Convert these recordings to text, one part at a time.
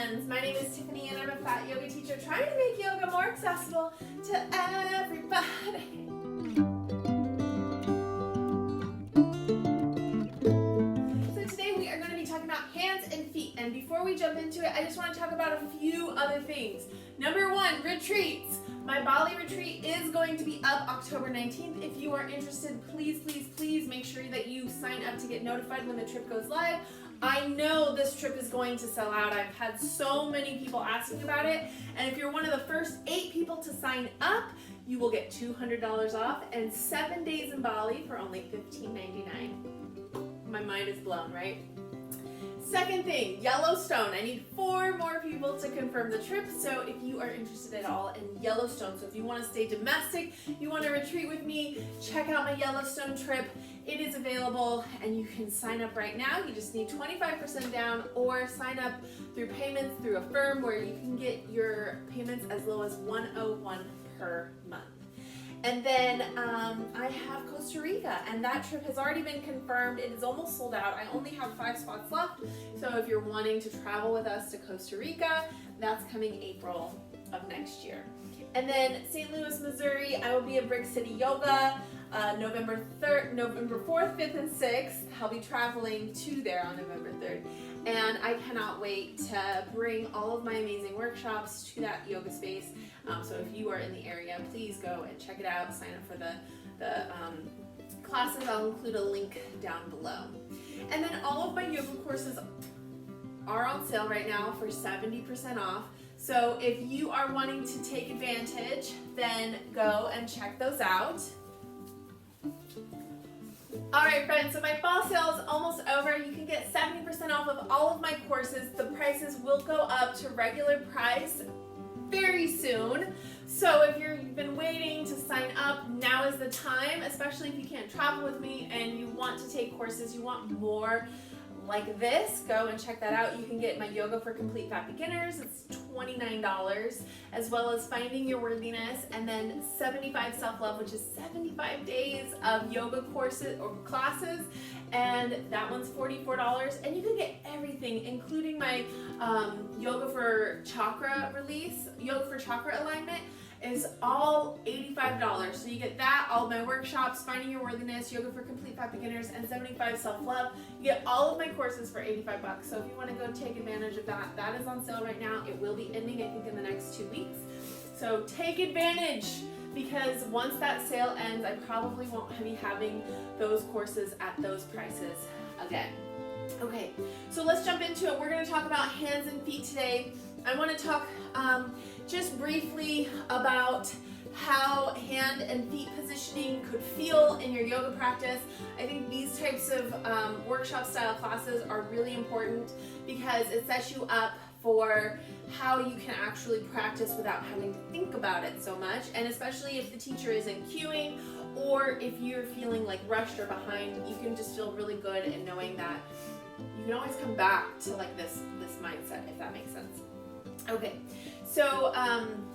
friends. My name is Tiffany and I'm a fat yoga teacher trying to make yoga more accessible to everybody. So today we are going to be talking about hands and feet, and before we jump into it, I just want to talk about a few other things. Number one, retreats. My Bali retreat is going to be up October 19th. If you are interested, please make sure that you sign up to get notified when the trip goes live. I know this trip is going to sell out. I've had so many people asking about it, and if you're one of the first 8 people to sign up, you will get $200 off and 7 days in Bali for only $15.99. My mind is blown, right? Second thing, Yellowstone. I need 4 more people to confirm the trip, so if you are interested at all in Yellowstone, so if you want to stay domestic, you want to retreat with me, check out my Yellowstone trip. It is available and you can sign up right now. You just need 25% down, or sign up through payments through Affirm, where you can get your payments as low as $101 per month. And then I have Costa Rica, and that trip has already been confirmed. It is almost sold out. I only have 5 spots left. So if you're wanting to travel with us to Costa Rica, that's coming April of next year. And then St. Louis, Missouri, I will be at Brick City Yoga November 4th, 5th, and 6th. I'll be traveling to there on November 3rd. And I cannot wait to bring all of my amazing workshops to that yoga space. So if you are in the area, please go and check it out. Sign up for the classes. I'll include a link down below. And then all of my yoga courses are on sale right now for 70% off. So if you are wanting to take advantage, then go and check those out. Alright friends, so my fall sale is almost over. You can get 70% off of all of my courses. The prices will go up to regular price very soon. So if you've been waiting to sign up, now is the time, especially if you can't travel with me and you want to take courses, you want more like this, go and check that out. You can get my Yoga for Complete Fat Beginners. It's $29, as well as Finding Your Worthiness, and then 75 Self-Love, which is 75 days of yoga courses or classes, and that one's $44. And you can get everything, including my Yoga for Chakra Release, Yoga for Chakra Alignment, is all $85. So you get that, all of my workshops, Finding Your Worthiness, Yoga for Complete Fat Beginners, and 75 Self-Love. You get all of my courses for $85. So if you want to go take advantage of that, that is on sale right now. It will be ending, I think, in the next 2 weeks. So take advantage, because once that sale ends, I probably won't be having those courses at those prices again. Okay, so let's jump into it. We're going to talk about hands and feet today. I want to talk just briefly about how hand and feet positioning could feel in your yoga practice. I think these types of workshop style classes are really important because it sets you up for how you can actually practice without having to think about it so much, and especially if the teacher isn't cueing, or if you're feeling like rushed or behind, you can just feel really good in knowing that you can always come back to like this mindset, if that makes sense. Okay, so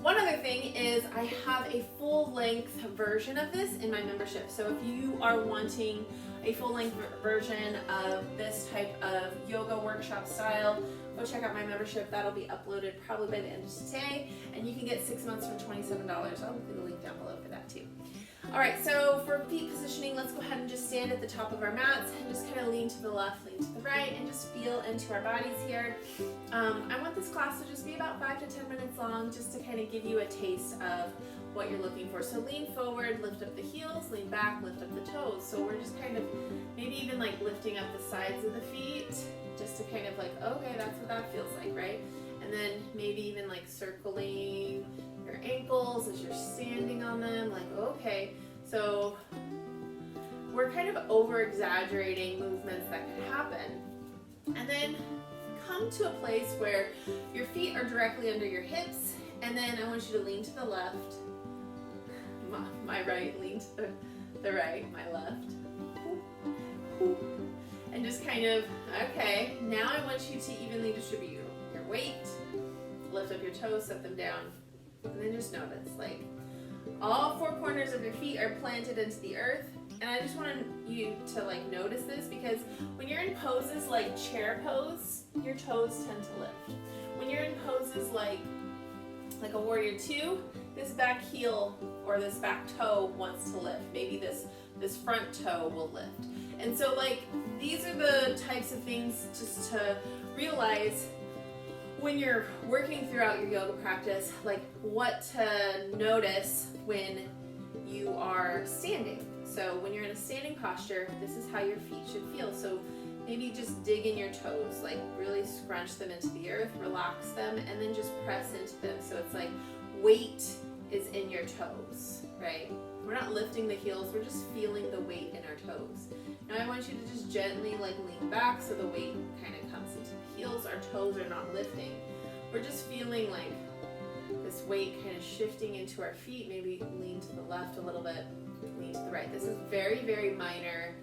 one other thing is I have a full-length version of this in my membership. So if you are wanting a full-length version of this type of yoga workshop style, go check out my membership. That'll be uploaded probably by the end of today, and you can get 6 months for $27. I'll include a link down below for that too. All right, so for feet positioning, let's go ahead and just stand at the top of our mats and just kind of lean to the left, lean to the right, and just feel into our bodies here. I want this class to just be about 5 to 10 minutes long, just to kind of give you a taste of what you're looking for. So lean forward, lift up the heels, lean back, lift up the toes. So we're just kind of maybe even like lifting up the sides of the feet, just to kind of like, okay, that's what that feels like, right? And then maybe even like circling your ankles as you're standing on them, like, okay. So we're kind of over-exaggerating movements that can happen. And then come to a place where your feet are directly under your hips, and then I want you to lean to the left, my right, lean to the right, my left, and just kind of, okay, now I want you to evenly distribute your weight, lift up your toes, set them down, and then just notice, like, all 4 corners of your feet are planted into the earth, And I just want you to like notice this, because when you're in poses like chair pose, your toes tend to lift. When you're in poses like a warrior two, this back heel or this back toe wants to lift. Maybe this front toe will lift. And so like these are the types of things just to realize when you're working throughout your yoga practice, like what to notice when you are standing. So when you're in a standing posture, this is how your feet should feel. So maybe just dig in your toes, like really scrunch them into the earth, relax them, and then just press into them. So it's like weight is in your toes, right? We're not lifting the heels, we're just feeling the weight in our toes. Now I want you to just gently like lean back so the weight kind of comes into the heels. Our toes are not lifting. We're just feeling like this weight kind of shifting into our feet. Maybe lean to the left a little bit, lean to the right. This is very, very minor.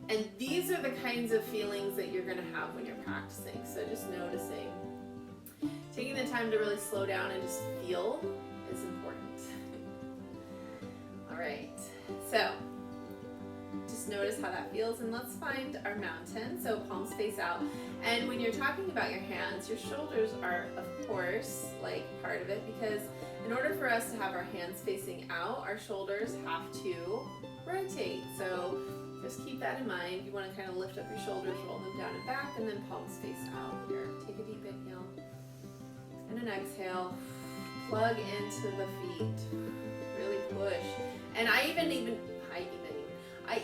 And these are the kinds of feelings that you're gonna have when you're practicing. So just noticing. Taking the time to really slow down and just feel is important. All right, so just notice how that feels, and let's find our mountain. So palms face out. And when you're talking about your hands, your shoulders are, of course, like part of it, because in order for us to have our hands facing out, our shoulders have to rotate. So just keep that in mind. You want to kind of lift up your shoulders, roll them down and back, and then palms face out here. Take a deep inhale and an exhale. Plug into the feet. Really push. And I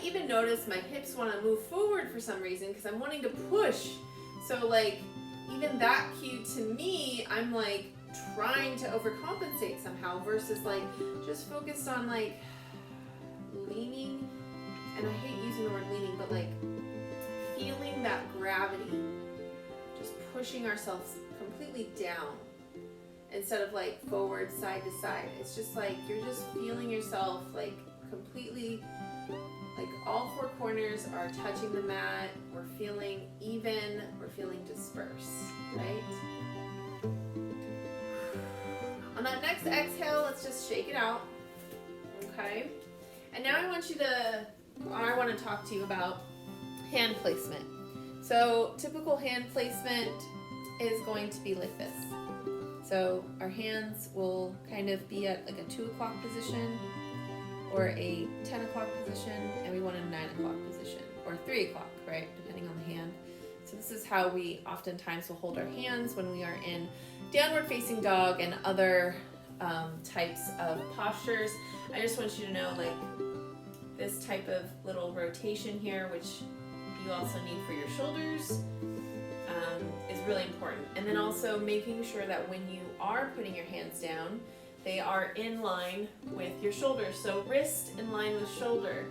even notice my hips want to move forward for some reason because I'm wanting to push. So like even that cue to me, I'm like trying to overcompensate somehow versus like just focused on like leaning. And I hate using the word leaning, but like feeling that gravity, just pushing ourselves completely down instead of like forward, side to side. It's just like you're just feeling yourself like completely, like all four corners are touching the mat. We're feeling even, we're feeling dispersed, right? On that next exhale, let's just shake it out, okay? And now I want to talk to you about hand placement. So typical hand placement is going to be like this. So our hands will kind of be at like a 2 o'clock position or a 10 o'clock position, and we want a 9 o'clock position or 3 o'clock, right? Depending on the hand. So this is how we oftentimes will hold our hands when we are in downward facing dog and other types of postures. I just want you to know like this type of little rotation here, which you also need for your shoulders, is really important. And then also making sure that when you are putting your hands down, they are in line with your shoulders. So wrist in line with shoulder,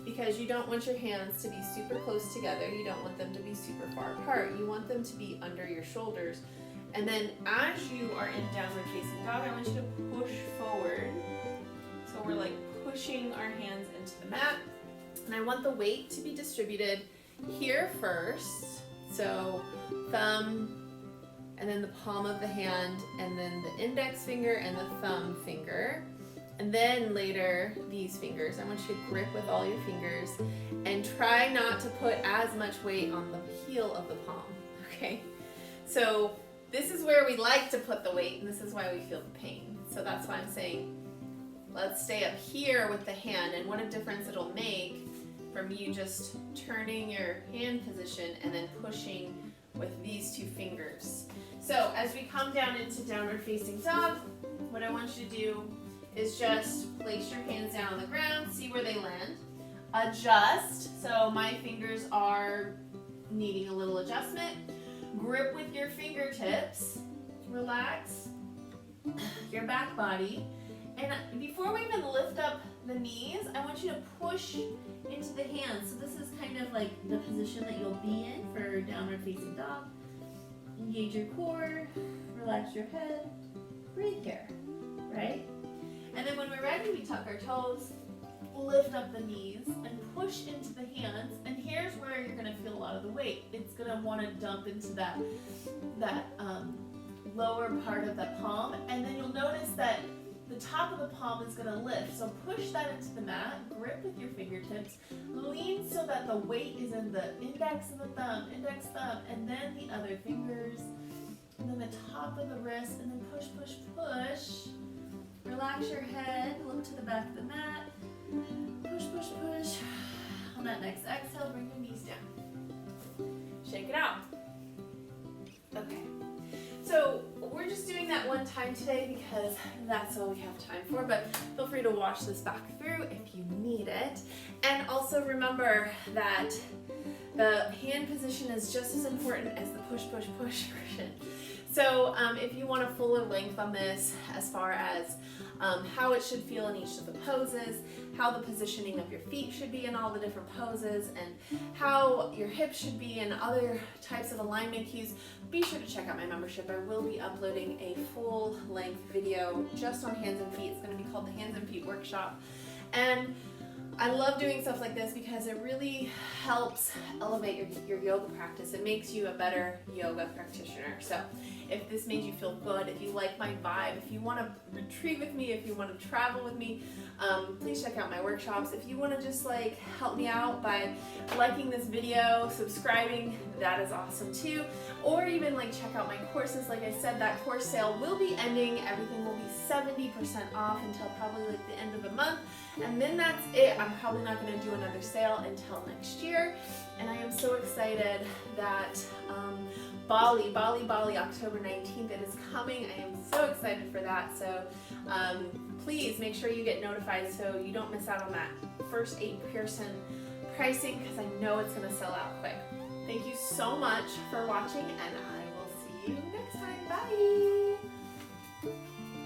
because you don't want your hands to be super close together. You don't want them to be super far apart. You want them to be under your shoulders. And then as you are in downward facing dog, I want you to push forward. So we're like pushing our hands into the mat. And I want the weight to be distributed here first. So thumb, and then the palm of the hand, and then the index finger and the thumb finger. And then later, these fingers. I want you to grip with all your fingers and try not to put as much weight on the heel of the palm, okay? So this is where we like to put the weight, and this is why we feel the pain. So that's why I'm saying, let's stay up here with the hand, and what a difference it'll make from you just turning your hand position and then pushing with these 2 fingers. So as we come down into downward facing dog, what I want you to do is just place your hands down on the ground, see where they land, adjust. So my fingers are needing a little adjustment. Grip with your fingertips, relax your back body. And before we even lift up the knees, I want you to push into the hands. So this is kind of like the position that you'll be in for downward facing dog. Engage your core, relax your head, breathe here, right? And then when we're ready, we tuck our toes, lift up the knees, and push into the hands. And here's where you're gonna feel a lot of the weight. It's gonna wanna dump into that lower part of the palm. And then you'll notice that the top of the palm is gonna lift. So push that into the mat, grip with your fingertips, lean so that the weight is in the index and the thumb, and then the other fingers, and then the top of the wrist, and then push, push, push. Relax your head, look to the back of the mat, push, push, push. On that next exhale, bring your knees down. Shake it out. Okay. So we're just doing that one time today because that's all we have time for, but feel free to watch this back through if you need it. And also remember that the hand position is just as important as the push, push, push version. So if you want a fuller length on this as far as how it should feel in each of the poses, how the positioning of your feet should be in all the different poses, and how your hips should be in other types of alignment cues, be sure to check out my membership. I will be uploading a full-length video just on hands and feet. It's going to be called the Hands and Feet Workshop. And I love doing stuff like this because it really helps elevate your yoga practice. It makes you a better yoga practitioner. So if this made you feel good, if you like my vibe, if you want to retreat with me, if you want to travel with me, please check out my workshops. If you want to just like help me out by liking this video, subscribing, that is awesome too. Or even like check out my courses. Like I said, that course sale will be ending. Everything will be 70% off until probably like the end of the month. And then that's it. I'm probably not going to do another sale until next year. And I am so excited that Bali, October 19th, it is coming. I am so excited for that. So please make sure you get notified so you don't miss out on that first 8-person pricing, because I know it's going to sell out quick. Thank you so much for watching, and I will see you next time. Bye!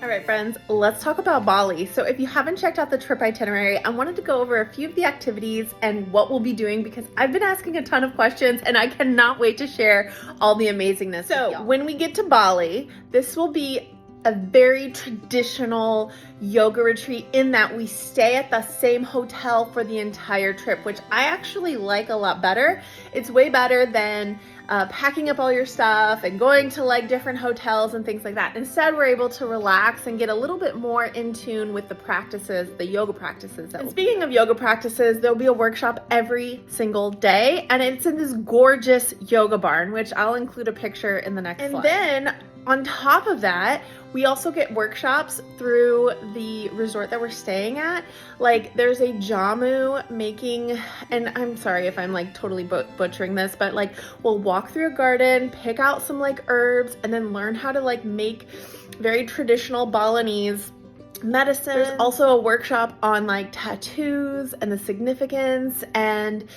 All right, friends, let's talk about Bali. So if you haven't checked out the trip itinerary, I wanted to go over a few of the activities and what we'll be doing because I've been asking a ton of questions and I cannot wait to share all the amazingness. So when we get to Bali, this will be a very traditional yoga retreat in that we stay at the same hotel for the entire trip, which I actually like a lot better. It's way better than packing up all your stuff and going to like different hotels and things like that. Instead, we're able to relax and get a little bit more in tune with the practices, the yoga practices. And speaking of yoga practices, there'll be a workshop every single day, and it's in this gorgeous yoga barn, which I'll include a picture in the next slide. And then on top of that, we also get workshops through the resort that we're staying at. Like there's a jamu making, and I'm sorry if I'm like totally butchering this, but like we'll walk through a garden, pick out some like herbs, and then learn how to like make very traditional Balinese medicine. There's also a workshop on like tattoos and the significance, and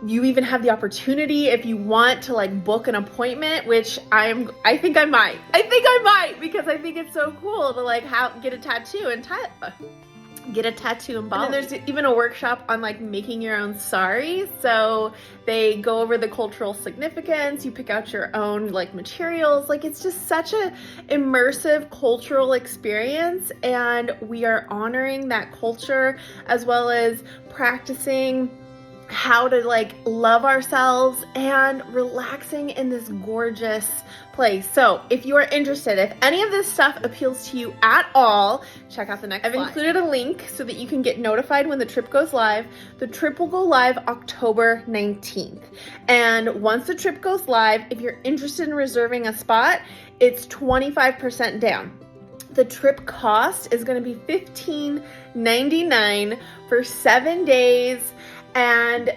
you even have the opportunity if you want to like book an appointment, which I think I might because I think it's so cool to like get a tattoo in Bali. And then there's even a workshop on like making your own sari. So they go over the cultural significance. You pick out your own like materials. Like it's just such a immersive cultural experience, and we are honoring that culture as well as practicing how to like love ourselves and relaxing in this gorgeous place. So if you are interested, if any of this stuff appeals to you at all, check out the next slide. I've included a link so that you can get notified when the trip goes live. The trip will go live October 19th. And once the trip goes live, if you're interested in reserving a spot, it's 25% down. The trip cost is going to be $15.99 for 7 days. And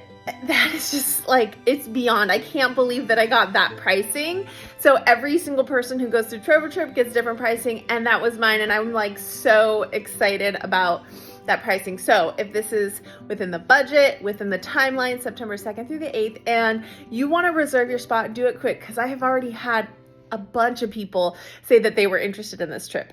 that is just like, it's beyond. I can't believe that I got that pricing. So every single person who goes through Trovo Trip gets different pricing, and that was mine. And I'm like so excited about that pricing. So if this is within the budget, within the timeline, September 2nd through the 8th, and you want to reserve your spot, do it quick, because I have already had a bunch of people say that they were interested in this trip.